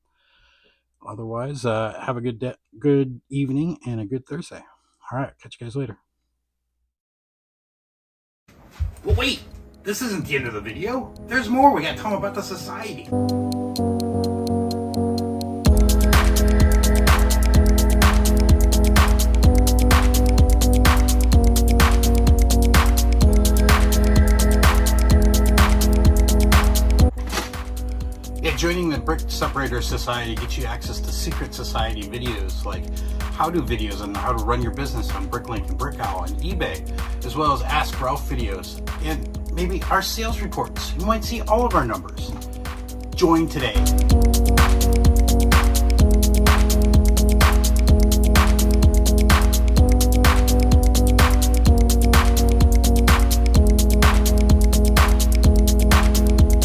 Speaker 1: Otherwise, have a good evening and a good Thursday. All right, catch you guys later. Well, wait, this isn't the end of the video. There's more. We got to tell them about the society. Joining the Brick Separator Society gets you access to secret society videos like how-to videos on how to run your business on BrickLink and Brick Owl and eBay, as well as Ask Ralph videos and maybe our sales reports. You might see all of our numbers. Join today.